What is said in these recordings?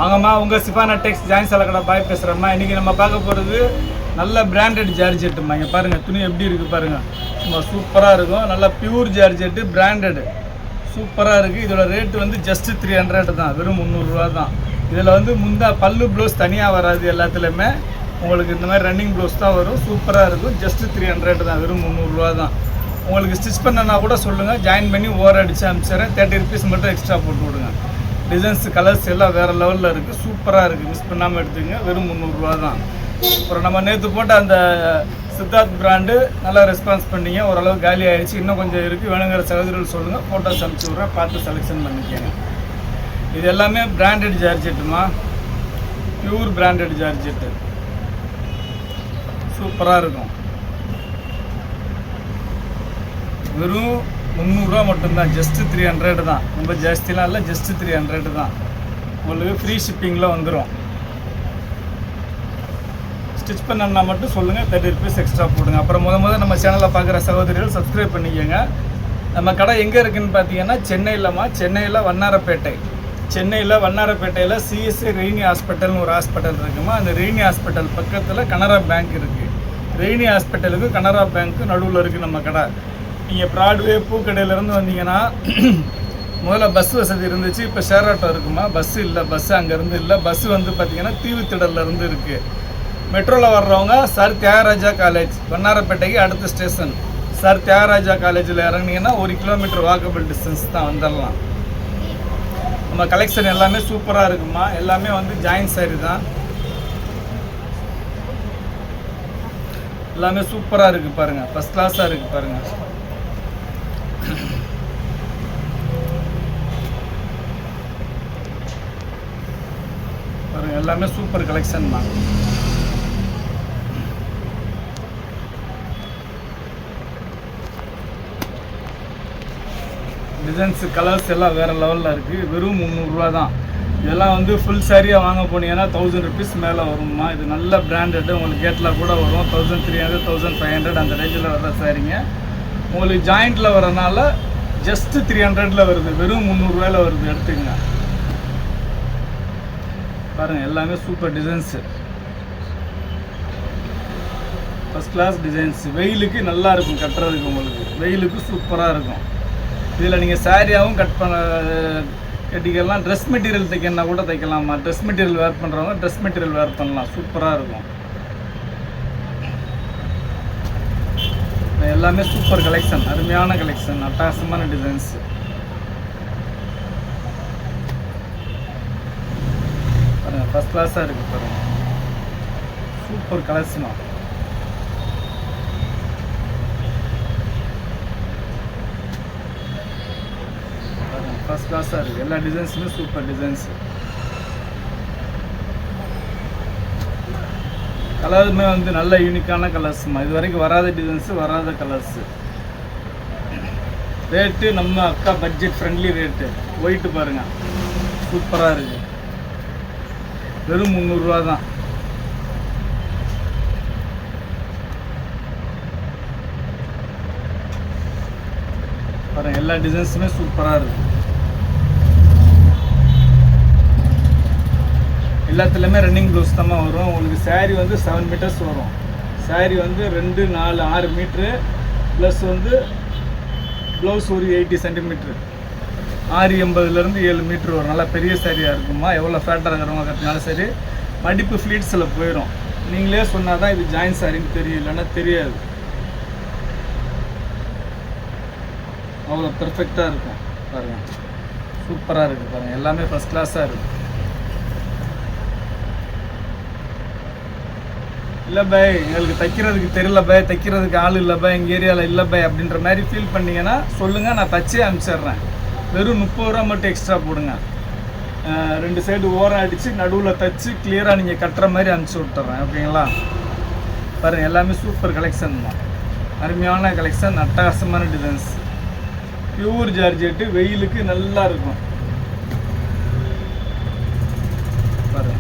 வாங்கம்மா, உங்கள் சிஃபானா டெக்ஸ் ஜாயின் சலக்கடை பாய் பேசுகிறேம்மா. இன்றைக்கி நம்ம பார்க்க போகிறது நல்ல பிராண்டட் ஜார்ஜெட்டுமா. இங்கே பாருங்கள், துணி எப்படி இருக்குது பாருங்கள், சும்மா சூப்பராக இருக்கும். நல்லா பியூர் ஜார்ஜெட்டு, பிராண்டடு சூப்பராக இருக்குது. இதோட ரேட்டு வந்து ஜஸ்ட்டு 300 தான், வெறும் 300 ரூபா தான். இதில் வந்து பல்லு ப்ளவுஸ் தனியாக வராது, எல்லாத்துலேயுமே உங்களுக்கு இந்த மாதிரி ரன்னிங் ப்ளவுஸ் தான் வரும். சூப்பராக இருக்கும். ஜஸ்ட்டு 300 தான், வெறும் 300 ரூபா தான். உங்களுக்கு ஸ்டிச் பண்ணனா கூட சொல்லுங்கள், ஜாயின் பண்ணி ஓவர் அடித்து அனுப்பிச்சிடுறேன். 30 rupees மட்டும் எக்ஸ்ட்ரா போட்டு விடுங்க. டிசைன்ஸ் கலர்ஸ் எல்லாம் வேறு லெவலில் இருக்குது, சூப்பராக இருக்குது. மிஸ் பண்ணாமல் எடுத்துங்க, வெறும் 300 ரூபா தான். அப்புறம் நம்ம நேற்று போட்ட அந்த சித்தார்த் பிராண்டு நல்லா ரெஸ்பான்ஸ் பண்ணிங்க, ஓரளவு காலி ஆகிடுச்சு. இன்னும் கொஞ்சம் இருக்குது, வேணுங்கிற சகோதரர்கள் சொல்லுங்கள், ஃபோட்டோஸ் அனுப்பிச்சி விட்றேன், பார்த்து செலெக்ஷன் பண்ணிக்கோங்க. இது எல்லாமே பிராண்டட் ஜார்ஜெட்டுமா, பியூர் பிராண்டட் ஜார்ஜெட்டு, சூப்பராக இருக்கும். வெறும் 300 ரூபா மட்டும்தான், ஜஸ்ட்டு 300 தான். ரொம்ப ஜாஸ்திலாம் இல்லை, ஜஸ்ட்டு 300 தான். உங்களுக்கு ஃப்ரீ ஷிப்பிங்கில் வந்துடும். ஸ்டிச் பண்ணணுன்னா மட்டும் சொல்லுங்கள், 30 rupees எக்ஸ்ட்ரா போடுங்க. அப்புறம் முதல் நம்ம சேனலில் பார்க்குற சகோதரிகள் சப்ஸ்கிரைப் பண்ணிக்கோங்க. நம்ம கடை எங்கே இருக்குதுன்னு பார்த்தீங்கன்னா சென்னையிலமா, சென்னையில் வண்ணாரப்பேட்டையில் சிஎஸ்ஐ ரெய்னி ஹாஸ்பிட்டல்னு ஒரு ஹாஸ்பிட்டல் இருக்குமா. அந்த ரெய்னி ஹாஸ்பிட்டல் பக்கத்தில் கனரா பேங்க் இருக்குது. ரெய்னி ஹாஸ்பிட்டலுக்கு கனரா பேங்க்கு நடுவில் இருக்குது நம்ம கடை. நீங்கள் ப்ராட்வே பூக்கடையிலேருந்து வந்தீங்கன்னா முதல்ல பஸ் வசதி இருந்துச்சு, இப்போ ஷேர் ஆட்டோ இருக்குமா. பஸ்ஸு இல்லை, பஸ்ஸு அங்கேருந்து இல்லை. பஸ்ஸு வந்து பார்த்திங்கன்னா தீவுத்திடலேருந்து இருக்குது. மெட்ரோவில் வர்றவங்க சார் தியாகராஜா காலேஜ், வண்ணாரப்பேட்டைக்கு அடுத்த ஸ்டேஷன் சார் தியாகராஜா காலேஜில் இறங்கினீங்கன்னா 1 கிலோமீட்டர் வாக்கபிள் டிஸ்டன்ஸ் தான், வந்துடலாம். நம்ம கலெக்ஷன் எல்லாமே சூப்பராக இருக்குமா. எல்லாமே வந்து ஜாயின் சாரி தான், எல்லாமே சூப்பராக இருக்குது பாருங்கள், ஃபஸ்ட் கிளாஸாக இருக்குது பாருங்கள். பாருங்கள், எல்லாமே சூப்பர் கலெக்ஷன் தான். டிசைன்ஸு கலர்ஸ் எல்லாம் வேறு லெவலில் இருக்குது. வெறும் 300 ரூபா தான். இதெல்லாம் வந்து ஃபுல் சாரியாக வாங்க போனீங்கன்னா 1000 rupees மேலே வருமா. இது நல்ல பிராண்டடு, உங்களுக்கு கேட்டில் கூட வரும். 1300 1500 அந்த ரேஞ்சில் வர்ற சாரிங்க. உங்களுக்கு ஜாயிண்டில் வரனால ஜஸ்ட்டு 300 வருது, வெறும் 300 ரூபாயில் வருது, எடுத்துக்கங்க. பாருங்கள், எல்லாமே super designs, first class designs. வெயிலுக்கு நல்லா இருக்கும் கட்டுறதுக்கு, உங்களுக்கு வெயிலுக்கு சூப்பராக இருக்கும். இதில் நீங்கள் சாரியாகவும் கட்டிக்கலாம், ட்ரெஸ் மெட்டீரியல் தைக்கணுன்னா கூட தைக்கலாமா. ட்ரெஸ் மெட்டீரியல் வேர் பண்ணுறவங்க ட்ரெஸ் மெட்டீரியல் வேர் பண்ணலாம், சூப்பராக இருக்கும். எல்லாமே சூப்பர் கலெக்ஷன், அருமையான கலெக்ஷன், அட்டகாசமான டிசைன்ஸு. பாருங்கள், ஃபஸ்ட் கிளாஸாக இருக்குது பாருங்கள், சூப்பர் கலெக்ஷனாக. ஃபஸ்ட் கிளாஸாக இருக்குது, எல்லா டிசைன்ஸுமே சூப்பர் டிசைன்ஸு. கலருமே வந்து நல்ல யூனிக்கான கலர்ஸுமா. இது வரைக்கும் வராத டிசைன்ஸு, வராத கலர்ஸு. ரேட்டு நம்ம அக்கா பட்ஜெட் ஃப்ரெண்ட்லி ரேட்டு. ஒயிட்டு பாருங்கள், சூப்பராக இருக்குது, வெறும் 300 ரூபா தான். பாருங்கள், எல்லா டிசைன்ஸுமே சூப்பராக இருக்குது. எல்லாத்துலேயுமே ரன்னிங் ப்ளவுஸ் தான் வரும். உங்களுக்கு சாரீ வந்து 7 meters வரும். சாரீ வந்து 2, 4, 6 மீட்ரு ப்ளஸ் வந்து ப்ளவுஸ் ஒரு 80 centimeter, 680 7 மீட்ரு வரும். நல்லா பெரிய சாரியாக இருக்குமா. எவ்வளோ ஃபேட்டாக இருக்கிறவங்க கட்டினாலும் சரி, மடிப்பு ஃப்ளீட்ஸில் போயிடும். நீங்களே சொன்னால் தான் இது ஜாயின் சாரின்னு தெரியும், இல்லைன்னா தெரியாது. அவ்வளோ பெர்ஃபெக்டாக இருக்கும் பாருங்கள், சூப்பராக இருக்குது பாருங்கள், எல்லாமே ஃபஸ்ட் கிளாஸாக இருக்குது. இல்லை பை, எங்களுக்கு தைக்கிறதுக்கு தெரியல பை, தைக்கிறதுக்கு ஆள் இல்லை பை, எங்கள் ஏரியாவில் இல்லை பை அப்படின்ற மாதிரி ஃபீல் பண்ணிங்கன்னா சொல்லுங்கள், நான் தச்சே அனுப்பிச்சிட்றேன். வெறும் 30 ரூபா மட்டும் எக்ஸ்ட்ரா போடுங்க. 2 சைடு ஓரம் அடித்து நடுவில் தைச்சி கிளியராக நீங்கள் கட்டுற மாதிரி அனுப்பிச்சி விட்டுறேன், ஓகேங்களா. பாருங்கள், எல்லாமே சூப்பர் கலெக்ஷன் தான், அருமையான கலெக்ஷன், அட்டகாசமான டிசைன்ஸ், பியூர் ஜார்ஜெட்டு, வெயிலுக்கு நல்லா இருக்கும். பாருங்கள்,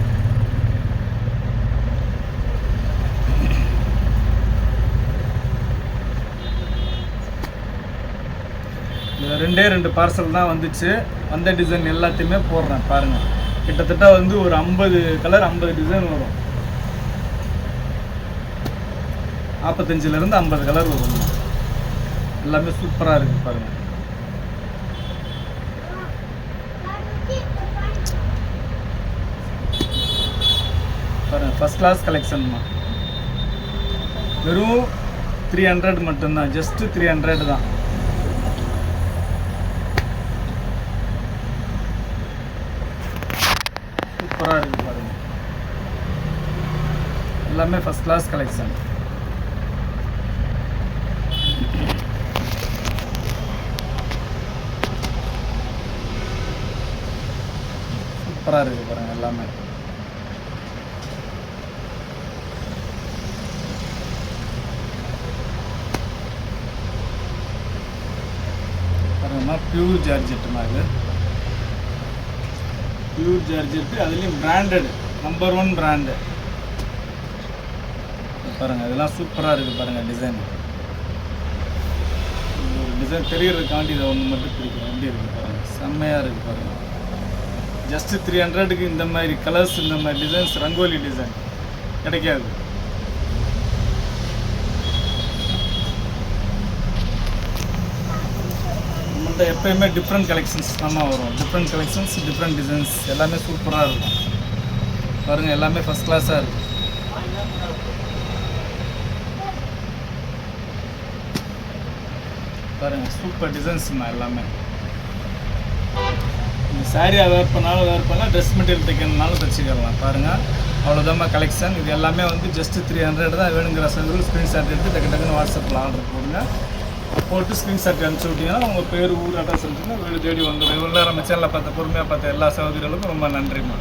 ரெண்டே 2 பார்சல் தான் வந்துச்சு. வந்த டிசைன் எல்லாத்தையுமே போடுறேன் பாருங்கள். கிட்டத்தட்ட வந்து ஒரு 50 கலர் 50 டிசைன் வரும். 45லேருந்து 50 கலர் வரும். எல்லாமே சூப்பராக இருக்குது பாருங்கள். பாருங்கள், ஃபஸ்ட் கிளாஸ் கலெக்ஷன்மா. வெறும் 300 மட்டும்தான், ஜஸ்ட்டு 300 தான். சூப்பராக இருக்குது பாருங்கள். எல்லாமே ஃபஸ்ட் கிளாஸ் கலெக்ஷன். சூப்பராக இருக்குது பாருங்கள் எல்லாமே. பாருங்கம்மா, பியூர் ஜார்ஜெட்டுமா. இது பியூர் ஜார்ஜெட்டு, அதுலேயும் பிராண்டட், நம்பர் 1 பிராண்டு. பாருங்கள், இதெல்லாம் சூப்பராக இருக்குது பாருங்கள். டிசைன் ஒரு டிசைன் தெரியறதுக்காண்டி இதை ஒன்று மட்டும் பிடிக்கும். எப்படி இருக்குது பாருங்கள், செம்மையாக இருக்குது பாருங்கள். ஜஸ்ட்டு 300க்கு இந்த மாதிரி கலர்ஸ், இந்த மாதிரி டிசைன்ஸ், ரங்கோலி டிசைன் கிடைக்காது. நம்மள்ட்ட எப்போயுமே டிஃப்ரெண்ட் கலெக்ஷன்ஸ் தான் வரும். டிஃப்ரெண்ட் கலெக்ஷன்ஸ், டிஃப்ரெண்ட் டிசைன்ஸ், எல்லாமே சூப்பராக இருக்கும் பாருங்கள். எல்லாமே ஃபஸ்ட் கிளாஸாக இருக்குது. பாருங்கள், சூப்பர் டிசைன்ஸுமா எல்லாமே. இந்த சாரியாக வேர் பண்ணலாம், ட்ரெஸ் மெட்டீரியல் தைக்கணுனாலும் தைச்சிக்கலாம். பாருங்கள், அவ்வளோதான் கலெக்ஷன். இது எல்லாமே வந்து ஜஸ்ட்டு 300 தான். வேணுங்கிற சங்கத்தில் ஸ்க்ரீன்ஷாட் எடுத்து டக்குன்னு வாட்ஸ்அப்பில் ஆர்டர் போடுங்க. போட்டு ஸ்க்ரீன்ஷாட் அனுப்பிச்சி விட்டிங்கன்னா உங்கள் பேர், ஊர், அட்ரஸ் இருந்துச்சுன்னா வீடு தேடி வந்துடும். இவ்வளோ நம்ம சேனலில் பார்த்த பொறுமையாக பார்த்த எல்லா சகோதரிகளுக்கும் ரொம்ப நன்றிம்மா.